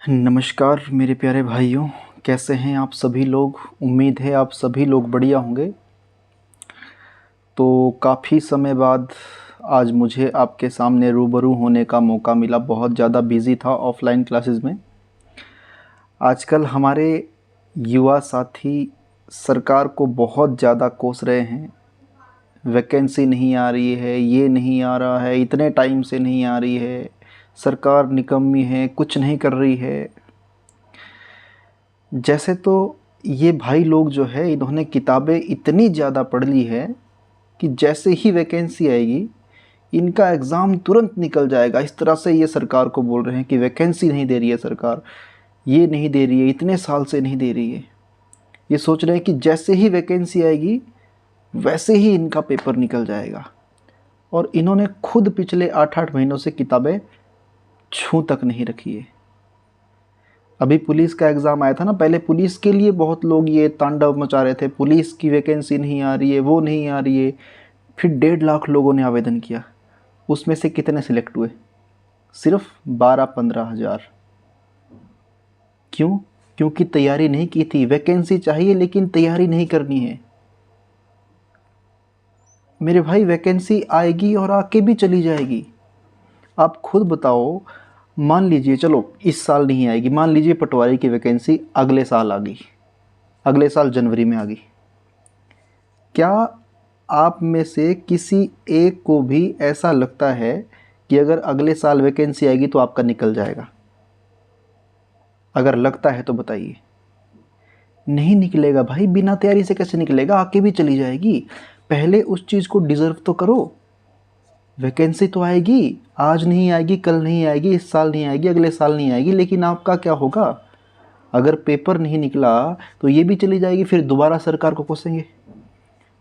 नमस्कार मेरे प्यारे भाइयों, कैसे हैं आप सभी लोग। उम्मीद है आप सभी लोग बढ़िया होंगे। तो काफ़ी समय बाद आज मुझे आपके सामने रूबरू होने का मौका मिला। बहुत ज़्यादा बिज़ी था ऑफ़लाइन क्लासेस में। आजकल हमारे युवा साथी सरकार को बहुत ज़्यादा कोस रहे हैं। वैकेंसी नहीं आ रही है, ये नहीं आ रहा है, इतने टाइम से नहीं आ रही है, सरकार निकम्मी है, कुछ नहीं कर रही है। जैसे तो ये भाई लोग जो है इन्होंने किताबें इतनी ज़्यादा पढ़ ली है कि जैसे ही वैकेंसी आएगी इनका एग्ज़ाम तुरंत निकल जाएगा। इस तरह से ये सरकार को बोल रहे हैं कि वैकेंसी नहीं दे रही है सरकार, ये नहीं दे रही है, इतने साल से नहीं दे रही है। ये सोच रहे हैं कि जैसे ही वैकेंसी आएगी वैसे ही इनका पेपर निकल जाएगा। और इन्होंने खुद पिछले 8-8 महीनों से किताबें छू तक नहीं रखी है। अभी पुलिस का एग्ज़ाम आया था ना, पहले पुलिस के लिए बहुत लोग ये तांडव मचा रहे थे, पुलिस की वैकेंसी नहीं आ रही है, वो नहीं आ रही है। फिर 1.5 लाख लोगों ने आवेदन किया, उसमें से कितने सिलेक्ट हुए? सिर्फ 12-15 हज़ार। क्यों? क्योंकि तैयारी नहीं की थी। वैकेंसी चाहिए लेकिन तैयारी नहीं करनी है। मेरे भाई वैकेंसी आएगी और आके भी चली जाएगी। आप खुद बताओ, मान लीजिए चलो इस साल नहीं आएगी, मान लीजिए पटवारी की वैकेंसी अगले साल आ गई, अगले साल जनवरी में आ गई। क्या आप में से किसी एक को भी ऐसा लगता है कि अगर अगले साल वैकेंसी आएगी तो आपका निकल जाएगा? अगर लगता है तो बताइए। नहीं निकलेगा भाई, बिना तैयारी से कैसे निकलेगा? आके भी चली जाएगी। पहले उस चीज़ को डिज़र्व तो करो। वैकेंसी तो आएगी, आज नहीं आएगी, कल नहीं आएगी, इस साल नहीं आएगी, अगले साल नहीं आएगी, लेकिन आपका क्या होगा? अगर पेपर नहीं निकला तो ये भी चली जाएगी, फिर दोबारा सरकार को कोसेंगे।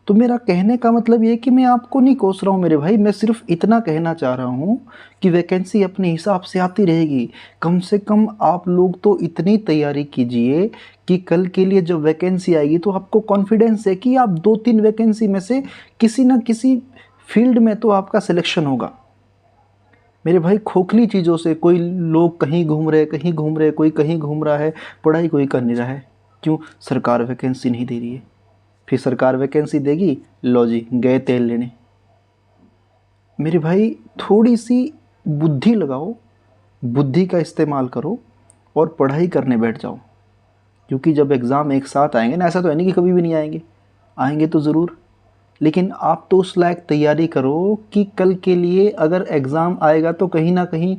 तो मेरा कहने का मतलब ये है कि मैं आपको नहीं कोस रहा हूँ मेरे भाई, मैं सिर्फ इतना कहना चाह रहा हूँ कि वैकेंसी अपने हिसाब से आती रहेगी। कम से कम आप लोग तो इतनी तैयारी कीजिए कि कल के लिए जब वैकेंसी आएगी तो आपको कॉन्फिडेंस है कि आप 2-3 वैकेंसी में से किसी न किसी फील्ड में तो आपका सिलेक्शन होगा। मेरे भाई खोखली चीज़ों से कोई लोग कहीं घूम रहे, कहीं घूम रहे, कोई कहीं घूम रहा है, पढ़ाई कोई कर नहीं रहा है। क्यों? सरकार वैकेंसी नहीं दे रही है। फिर सरकार वैकेंसी देगी, लो जी गए तेल लेने। मेरे भाई थोड़ी सी बुद्धि लगाओ, बुद्धि का इस्तेमाल करो और पढ़ाई करने बैठ जाओ। क्योंकि जब एग्ज़ाम एक साथ आएंगे ना, ऐसा तो है नहीं कि कभी भी नहीं आएंगे, आएंगे तो ज़रूर। लेकिन आप तो उस लायक तैयारी करो कि कल के लिए अगर एग्ज़ाम आएगा तो कहीं ना कहीं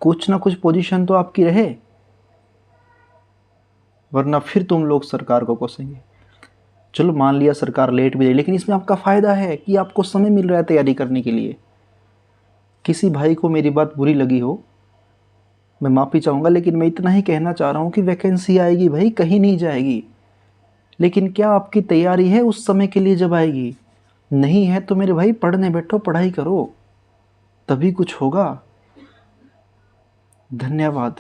कुछ ना कुछ पोजीशन तो आपकी रहे, वरना फिर तुम लोग सरकार को कोसेंगे। चलो मान लिया सरकार लेट भी दे, लेकिन इसमें आपका फ़ायदा है कि आपको समय मिल रहा है तैयारी करने के लिए। किसी भाई को मेरी बात बुरी लगी हो, मैं माफ़ी चाहूँगा, लेकिन मैं इतना ही कहना चाह रहा हूँ कि वैकेंसी आएगी भाई, कहीं नहीं जाएगी। लेकिन क्या आपकी तैयारी है उस समय के लिए जब आएगी? नहीं है तो मेरे भाई पढ़ने बैठो, पढ़ाई करो, तभी कुछ होगा। धन्यवाद।